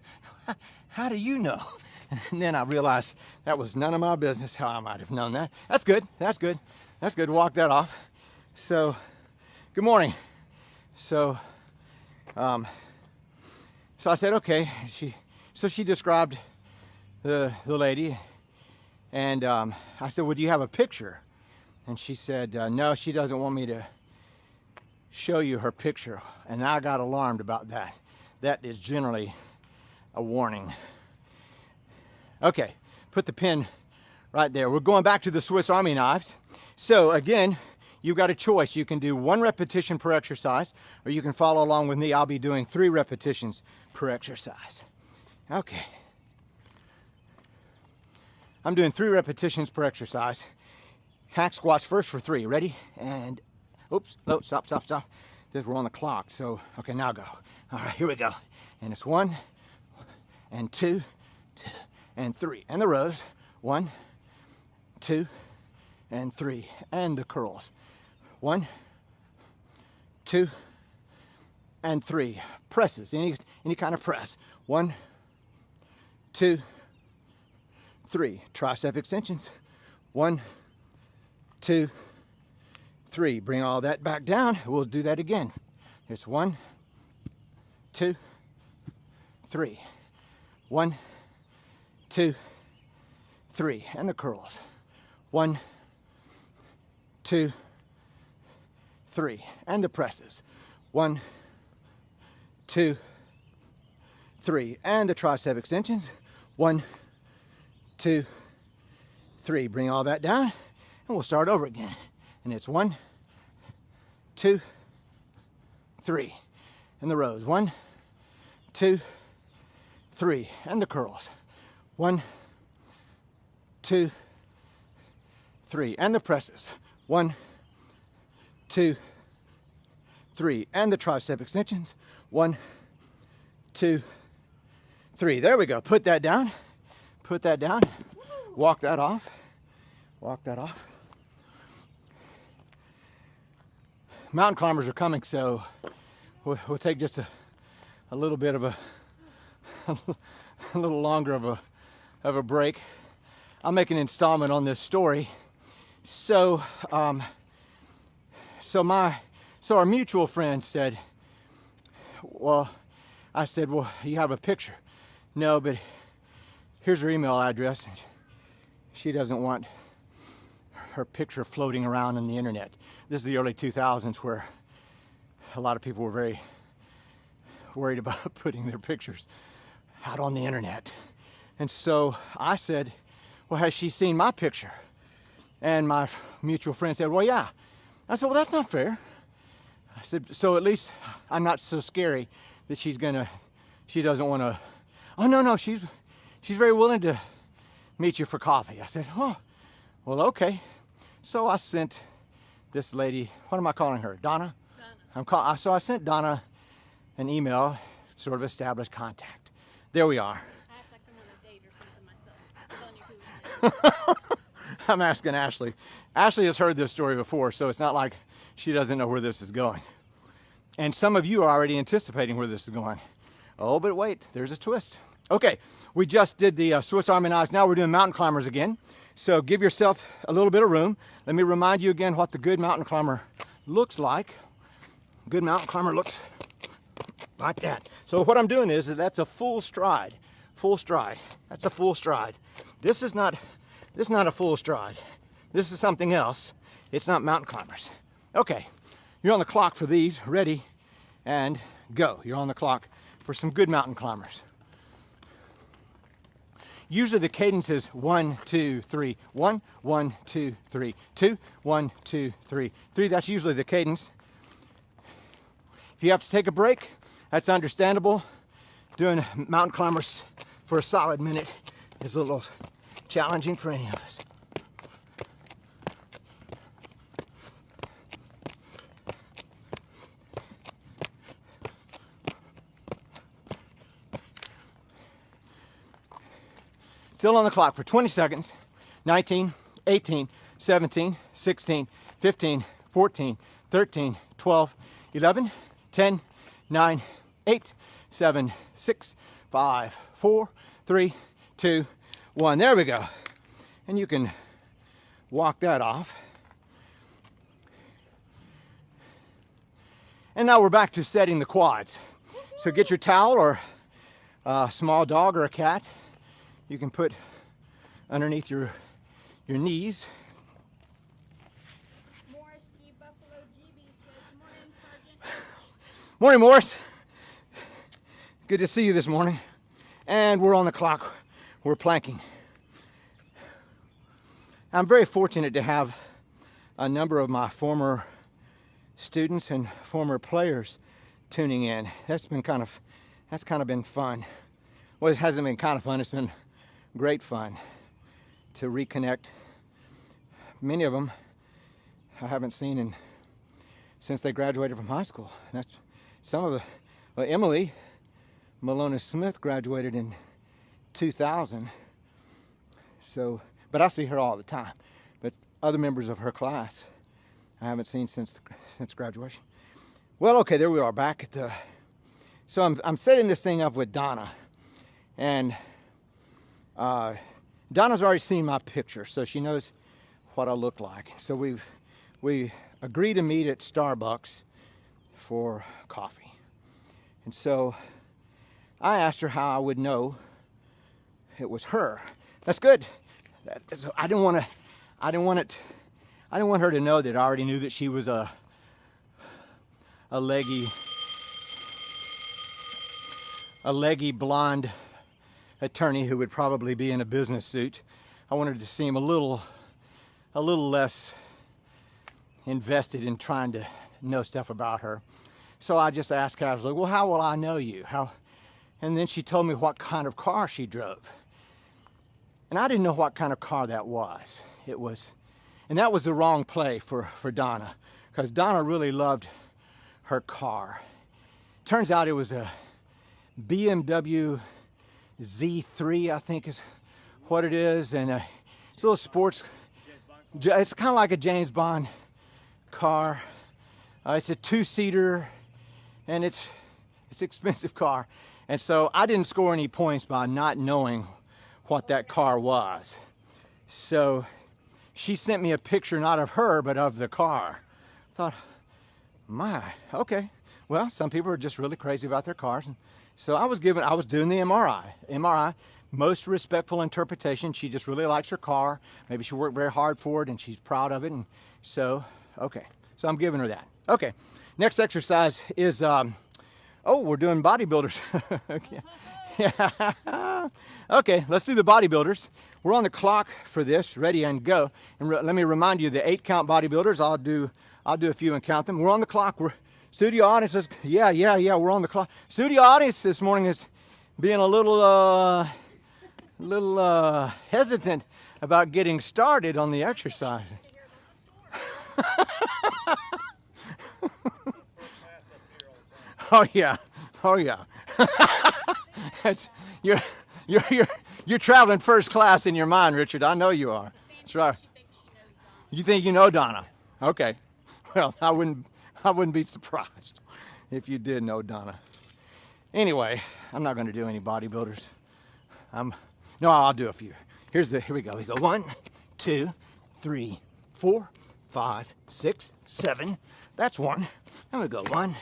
how do you know? And then I realized that was none of my business how I might have known that. That's good. That's good. That's good. Walk that off. So, good morning. So I said, okay. So she described the lady, and I said, well, do you have a picture? And she said, no, she doesn't want me to show you her picture. And I got alarmed about that. That is generally a warning. Okay, put the pin right there. We're going back to the Swiss Army knives. So again, you've got a choice. You can do 1 repetition per exercise, or you can follow along with me. I'll be doing 3 repetitions per exercise. Okay. I'm doing 3 repetitions per exercise. Hack squats first for 3. Ready? And, oops, no, stop. We're on the clock, so, okay, now go. All right, here we go. And it's 1, and 2, and 3. And the rows. 1, 2, and 3. And the curls. 1, 2, and 3. Presses, any kind of press. 1, 2, 3. Tricep extensions. 1, 2, 3. Bring all that back down. We'll do that again. Here's 1, 2, 3. 1, 2, 3. And the curls. 1, 2, 3. And the presses. 1, 2, 3. And the tricep extensions. 1, 2, 3. Bring all that down, and we'll start over again. And it's 1, 2, 3. And the rows. 1, 2, 3. And the curls. 1, 2, 3. And the presses. 1, 2, 3. And the tricep extensions. 1, 2, 3. There we go. Put that down. Put that down. Walk that off. Walk that off. Mountain climbers are coming, so we'll take just a little bit of a little longer of a break. I'll make an installment on this story. So our mutual friend said, well, I said, well, you have a picture? No, but here's her email address. She doesn't want her picture floating around on the internet. This is the early 2000s, where a lot of people were very worried about putting their pictures out on the internet. And so I said, well, has she seen my picture? And my mutual friend said, well, yeah. I said, well, that's not fair. I said, so at least I'm not so scary that she doesn't want to. Oh, no, she's very willing to meet you for coffee. I said, oh, well, okay. So I sent this lady, what am I calling her? Donna? Donna. So I sent Donna an email, sort of established contact. There we are. I act like I'm on a date or something myself. Telling you who. I'm asking Ashley. Ashley has heard this story before, so it's not like she doesn't know where this is going. And some of you are already anticipating where this is going. Oh, but wait, there's a twist. Okay, we just did the Swiss Army knives. Now we're doing mountain climbers again. So give yourself a little bit of room. Let me remind you again what the good mountain climber looks like. Good mountain climber looks like that. So what I'm doing is that's a full stride. Full stride. That's a full stride. This is not a full stride. This is something else. It's not mountain climbers. Okay, you're on the clock for these. Ready and go. You're on the clock for some good mountain climbers. Usually the cadence is 1, 2, 3, 1, 1, 2, 3, 2, 1, 2, 3, 3. That's usually the cadence. If you have to take a break, that's understandable. Doing mountain climbers for a solid minute is a little challenging for any of us. Still on the clock for 20 seconds. 19, 18, 17, 16, 15, 14, 13, 12, 11, 10, 9, 8, 7, 6, 5, 4, 3, 2, 1. There we go. And you can walk that off. And now we're back to setting the quads. So get your towel or a small dog or a cat. You can put underneath your knees. Morris G. Buffalo GB says, morning, Sergeant. Morning, Morris. Good to see you this morning. And we're on the clock. We're planking. I'm very fortunate to have a number of my former students and former players tuning in. That's kind of been fun. Well, it hasn't been kind of fun. It's been great fun to reconnect. Many of them I haven't seen since they graduated from high school. And that's some of Emily Malona Smith graduated in 2000. So, but I see her all the time. But other members of her class I haven't seen since graduation. Well, okay, there we are back at the. So I'm setting this thing up with Donna, and Donna's already seen my picture, so she knows what I look like. So we agreed to meet at Starbucks for coffee. And so I asked her how I would know it was her. That's good. I didn't want her to know that I already knew that she was a leggy blonde attorney who would probably be in a business suit. I wanted to seem a little less invested in trying to know stuff about her. So I just asked casually, well, how will I know you? And then she told me what kind of car she drove. And I didn't know what kind of car that was. And that was the wrong play for Donna, because Donna really loved her car. Turns out it was a BMW Z3, I think is what it is, and it's a little sports. It's kind of like a James Bond car. It's a two-seater, and it's an expensive car. And so I didn't score any points by not knowing what that car was. So she sent me a picture, not of her, but of the car. I thought, my, okay. Well, some people are just really crazy about their cars. And so I was doing the MRI, most respectful interpretation. She just really likes her car. Maybe she worked very hard for it and she's proud of it. And so, okay. So I'm giving her that. Okay. Next exercise is, we're doing bodybuilders. Okay. Yeah. Okay, let's do the bodybuilders. We're on the clock for this, ready and go. And let me remind you, the 8-count bodybuilders, I'll do a few and count them. We're on the clock. Studio audience is, yeah, we're on the clock. Studio audience this morning is being a little hesitant about getting started on the exercise. Oh yeah. You're traveling first class in your mind, Richard. I know you are. That's right. You think you know Donna? Okay. Well, I wouldn't be surprised if you did know Donna. Anyway, I'm not going to do any bodybuilders. No, I'll do a few. Here we go. We go 1, 2, 3, 4, 5, 6, 7. That's one. And we go 1,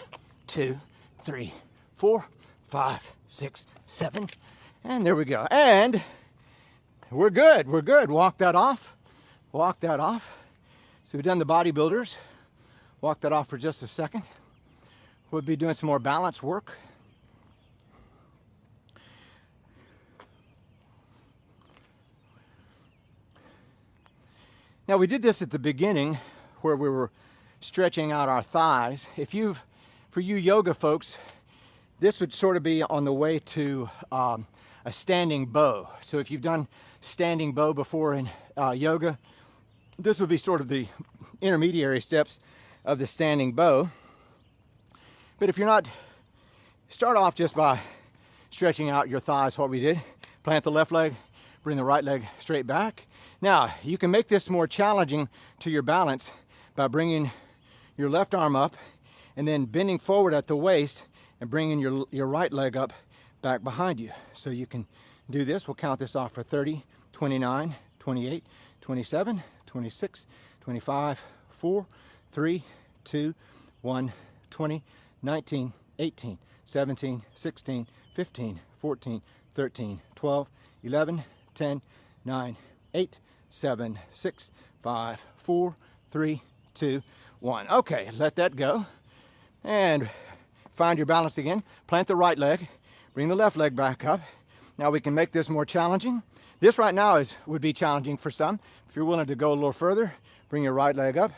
2, 3, 4, 5, 6, 7. And there we go. And we're good. Walk that off. So we've done the bodybuilders. Walk that off for just a second. We'll be doing some more balance work. Now we did this at the beginning where we were stretching out our thighs. For you yoga folks, this would sort of be on the way to a standing bow. So if you've done standing bow before in yoga, this would be sort of the intermediary steps of the standing bow. But if you're not, start off just by stretching out your thighs, what we did. Plant the left leg, bring the right leg straight back. Now, you can make this more challenging to your balance by bringing your left arm up and then bending forward at the waist and bringing your right leg up back behind you. So you can do this. We'll count this off for 30, 29, 28, 27, 26, 25, 4, 3, 2, 1, 20, 19, 18, 17, 16, 15, 14, 13, 12, 11, 10, 9, 8, 7, 6, 5, 4, 3, 2, 1. Okay, let that go. And find your balance again. Plant the right leg. Bring the left leg back up. Now we can make this more challenging. This right now would be challenging for some. If you're willing to go a little further, bring your right leg up,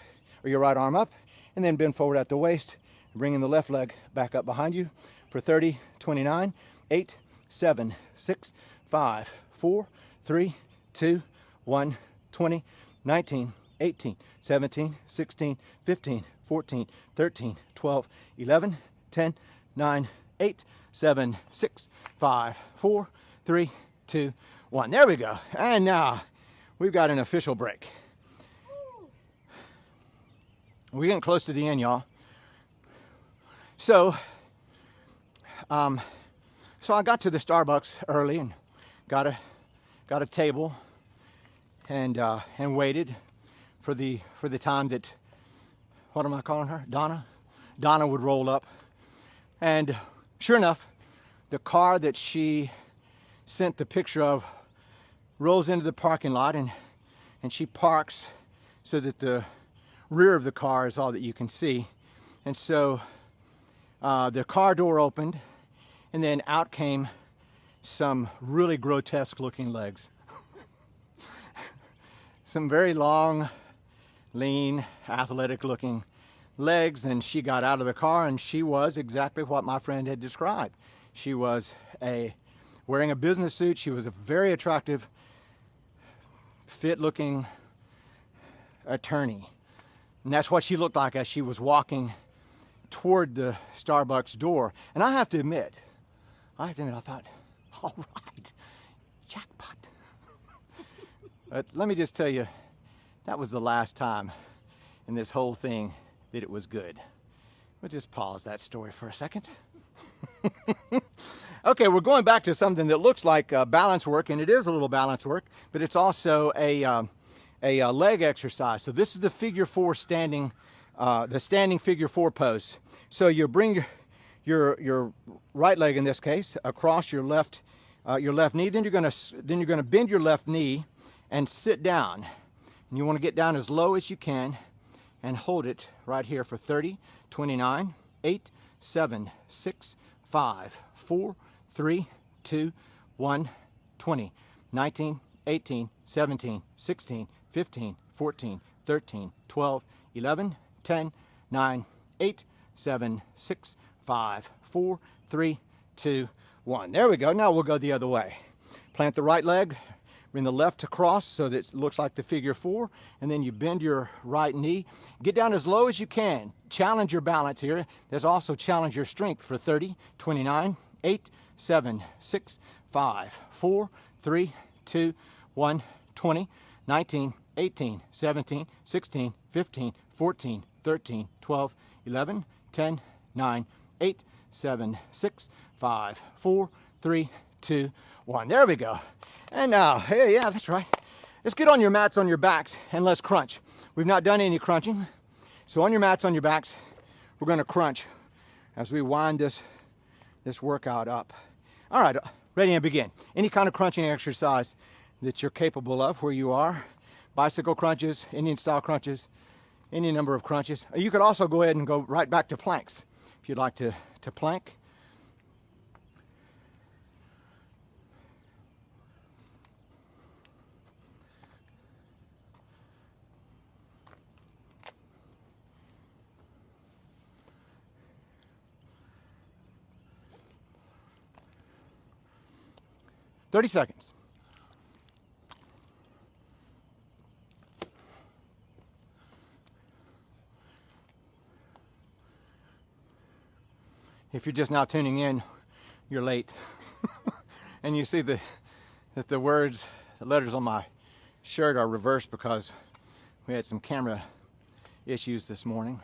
or your right arm up, and then bend forward at the waist, bringing the left leg back up behind you for 30, 29, 8, 7, 6, 5, 4, 3, 2, 1, 20, 19, 18, 17, 16, 15, 14, 13, 12, 11, 10, 9, 8, 7, 6, 5, 4, 3, 2, 1. There we go. And now we've got an official break. We're getting close to the end, y'all. So I got to the Starbucks early and got a table and waited for the time that, what am I calling her? Donna would roll up. And Sure enough, the car that she sent the picture of rolls into the parking lot, and she parks so that the rear of the car is all that you can see. And so the car door opened, and then out came some really grotesque looking legs. Some very long, lean, athletic looking legs, and she got out of the car, and she was exactly what my friend had described. She was wearing a business suit. She was a very attractive, fit looking attorney. And that's what she looked like as she was walking toward the Starbucks door. And I have to admit, I thought, all right, jackpot. But let me just tell you, that was the last time in this whole thing that it was good. We'll just pause that story for a second. Okay, we're going back to something that looks like balance work, and it is a little balance work, but it's also a leg exercise. So this is the figure four standing, the standing figure four pose. So you bring your right leg, in this case, across your left knee. Then you're gonna bend your left knee and sit down. And you want to get down as low as you can and hold it right here for 30, 29, 8, 7, 6, 5, 4, 3, 2, 1, 20, 19, 18, 17, 16, 15, 14, 13, 12, 11, 10, 9, 8, 7, 6, 5, 4, 3, 2, 1. There we go. Now we'll go the other way. Plant the right leg, bring the left across so that it looks like the figure four, and then you bend your right knee. Get down as low as you can. Challenge your balance here. There's also challenge your strength for 30, 29, 8, 7, 6, 5, 4, 3, 2, 1, 20, 19, 18, 17, 16, 15, 14, 13, 12, 11, 10, 9, 8, 7, 6, 5, 4, 3, 2, 1. There we go. And now, hey, yeah, that's right. Let's get on your mats on your backs and let's crunch. We've not done any crunching. So on your mats on your backs, we're gonna crunch as we wind this workout up. All right, ready and begin. Any kind of crunching exercise that you're capable of where you are. Bicycle crunches, Indian style crunches, any number of crunches. You could also go ahead and go right back to planks if you'd like to plank. "30 seconds. If you're just now tuning in, you're late. And you see that the letters on my shirt are reversed because we had some camera issues this morning.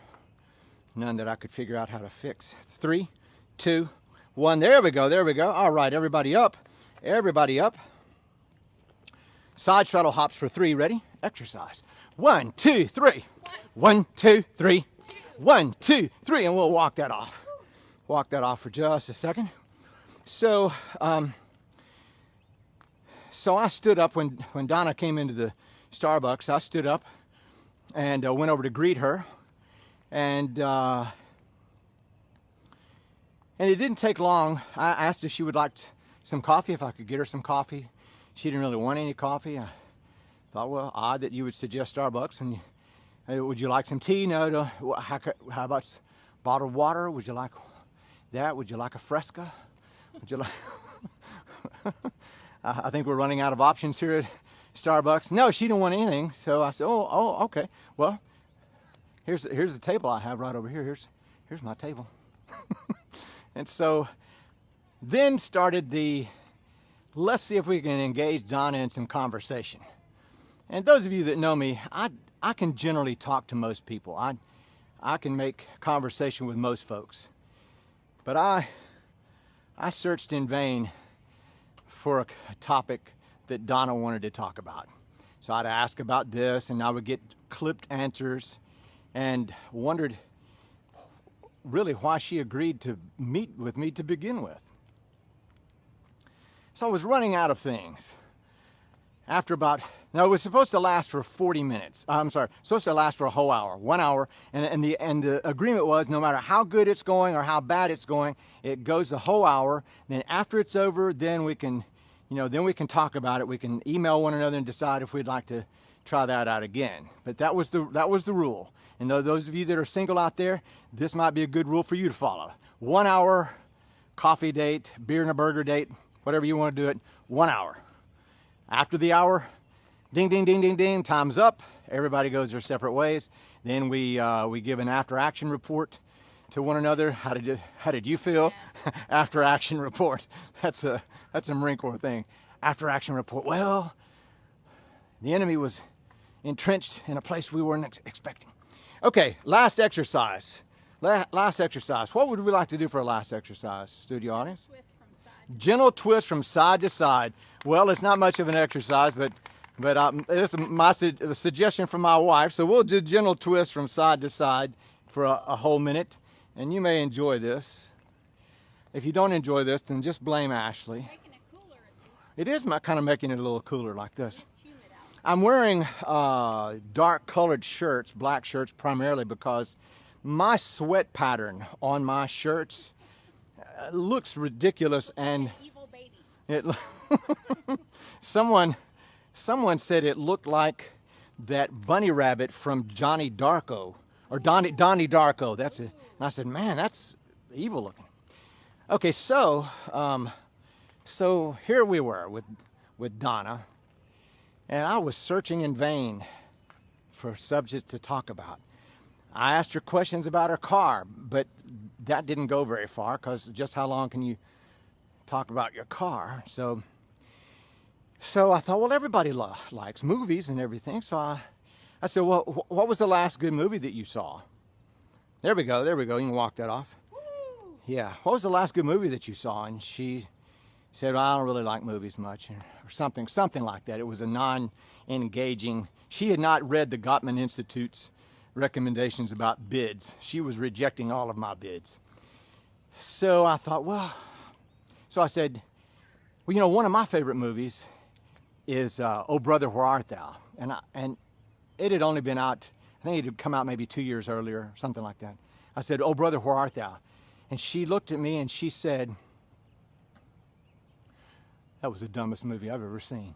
None that I could figure out how to fix. 3, 2, 1. There we go. There we go. All right, everybody up. Everybody up. Side straddle hops for 3. Ready? Exercise. 1, 2, 3. 1, 2, 3. 1, 2, 3. And we'll walk that off. Walk that off for just a second. So I stood up when Donna came into the Starbucks. I stood up and went over to greet her, and it didn't take long. I asked if she would like some coffee, if I could get her some coffee. She didn't really want any coffee. I thought, well, odd that you would suggest Starbucks. And would you like some tea? No. How about bottled water? Would you like that? Would you like a Fresca? Would you like? I think we're running out of options here at Starbucks. No, she didn't want anything. So I said, oh, okay. Well, here's the table I have right over here. Here's my table. And so then started let's see if we can engage Donna in some conversation. And those of you that know me, I can generally talk to most people. I can make conversation with most folks. But I searched in vain for a topic that Donna wanted to talk about. So I'd ask about this, and I would get clipped answers, and wondered really why she agreed to meet with me to begin with. So I was running out of things. After about, now it was supposed to last for 40 minutes. I'm sorry, supposed to last for a whole hour, 1 hour. And the agreement was no matter how good it's going or how bad it's going, it goes the whole hour. Then after it's over, then we can, then we can talk about it. We can email one another and decide if we'd like to try that out again. But that was the rule. And those of you that are single out there, this might be a good rule for you to follow. 1 hour coffee date, beer and a burger date, whatever you want to do it, 1 hour. After the hour, ding, ding, ding, ding, ding, time's up. Everybody goes their separate ways. Then we give an after action report to one another. How did you feel? Yeah. After action report. That's a Marine Corps thing. After action report. Well, the enemy was entrenched in a place we weren't expecting. Okay, last exercise. Last exercise. What would we like to do for a last exercise, studio audience? Twist from side. Gentle twist from side to side. Well, it's not much of an exercise, but it's my suggestion from my wife. So we'll do gentle twist from side to side for a whole minute, and you may enjoy this. If you don't enjoy this, then just blame Ashley. Making it cooler at least. It is kind of making it a little cooler like this. It's humid out. I'm wearing dark colored shirts, black shirts primarily because my sweat pattern on my shirts looks ridiculous, and Evil baby. it someone said it looked like that bunny rabbit from Johnny Darko or Donnie Darko. That's it. And I said, man, that's evil looking. Okay, so here we were with Donna, and I was searching in vain for subjects to talk about. I asked her questions about her car, but that didn't go very far because just how long can you talk about your car? So I thought, well, everybody likes movies and everything. So I said, well, what was the last good movie that you saw? There we go. You can walk that off. Woo! Yeah. What was the last good movie that you saw? And she said, well, I don't really like movies much, or something like that. It was a non-engaging. She had not read the Gottman Institute's recommendations about bids. She was rejecting all of my bids. So I thought, so I said, well, one of my favorite movies is Oh Brother, Where Art Thou? And it had only been out, I think it had come out maybe 2 years earlier, something like that. I said, Oh Brother, Where Art Thou? And she looked at me and she said, that was the dumbest movie I've ever seen.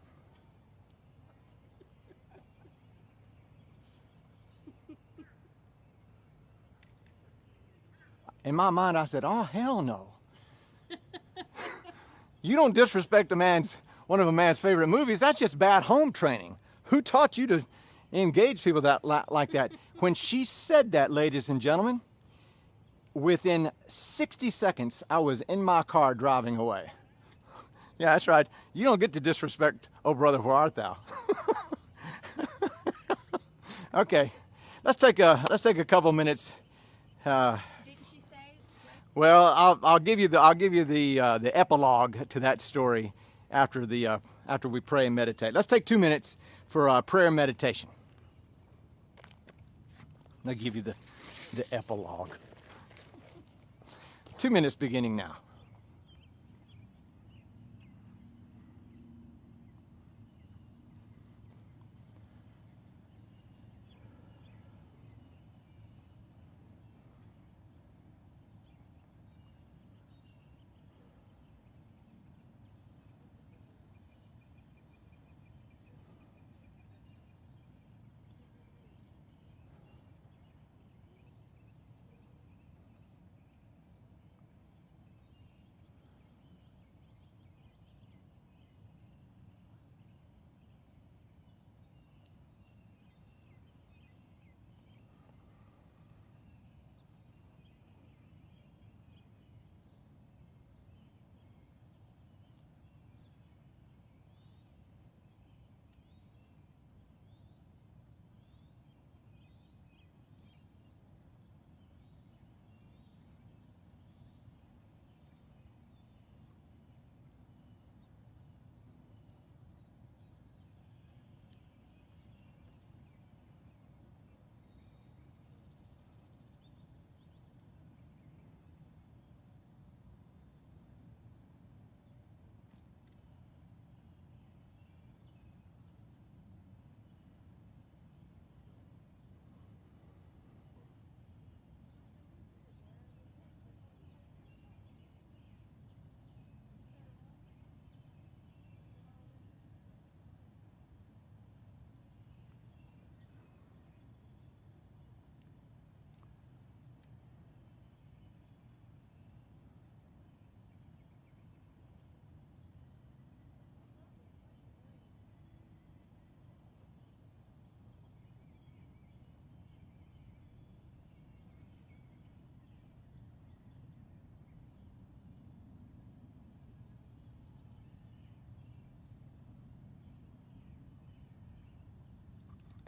In my mind, I said, oh, hell no. You don't disrespect one of a man's favorite movies. That's just bad home training. Who taught you to engage people like that? When she said that, ladies and gentlemen, within 60 seconds, I was in my car driving away. Yeah, that's right. You don't get to disrespect, Oh Brother, Where Art Thou? Okay, let's take a couple minutes. Didn't she say? Well, I'll give you the epilogue to that story after we pray and meditate. Let's take 2 minutes for prayer and meditation. I'll give you the epilogue. 2 minutes beginning now.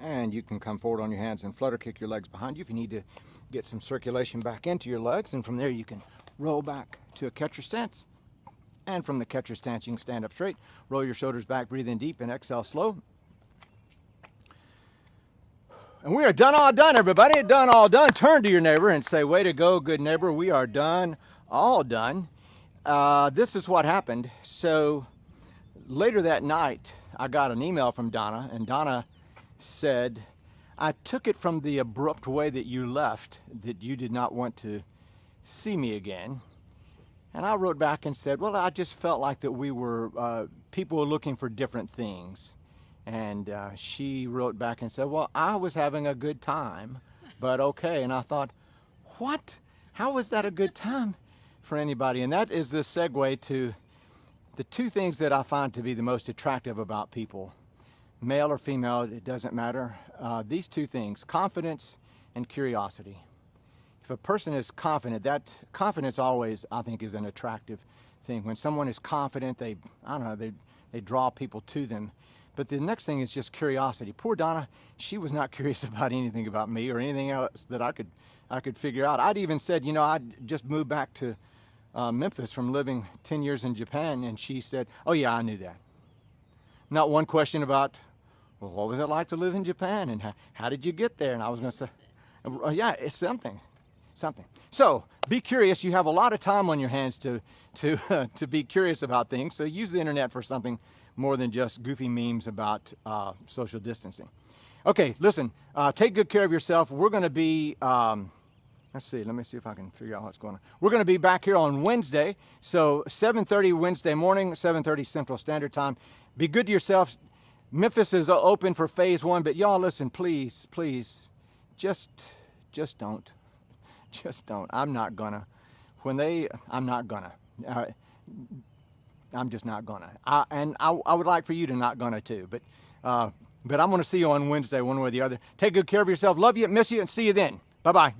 And you can come forward on your hands and flutter kick your legs behind you if you need to get some circulation back into your legs. And from there you can roll back to a catcher stance. And from the catcher stance you can stand up straight, roll your shoulders back, breathe in deep, and exhale slow. And we are done, all done, everybody. Done, all done. Turn to your neighbor and say, way to go, good neighbor. We are done, all done. This is what happened. So later that night, I got an email from Donna, and Donna said, I took it from the abrupt way that you left, that you did not want to see me again. And I wrote back and said, well, I just felt like that we were, people were looking for different things. And she wrote back and said, well, I was having a good time, but okay. And I thought, what? How was that a good time for anybody? And that is the segue to the two things that I find to be the most attractive about people, male or female, it doesn't matter. These two things, confidence and curiosity. If a person is confident, that confidence always, I think, is an attractive thing. When someone is confident, they draw people to them. But the next thing is just curiosity. Poor Donna, she was not curious about anything about me or anything else that I could figure out. I'd even said, you know, I'd just moved back to Memphis from living 10 years in Japan, and she said, oh yeah, I knew that. Not one question about, well, what was it like to live in Japan, and how did you get there? And I was going to say, yeah, it's something. So be curious. You have a lot of time on your hands to be curious about things. So use the internet for something more than just goofy memes about social distancing. Okay, listen, take good care of yourself. We're going to be, let's see, let me see if I can figure out what's going on. We're going to be back here on Wednesday, so 7:30 Wednesday morning, 7:30 Central Standard Time. Be good to yourself. Memphis is open for phase 1, but y'all listen, please, just don't. Just don't. I'm not gonna. I'm not gonna. I'm just not gonna. I would like for you to not gonna too. But I'm gonna see you on Wednesday, one way or the other. Take good care of yourself. Love you, miss you, and see you then. Bye-bye.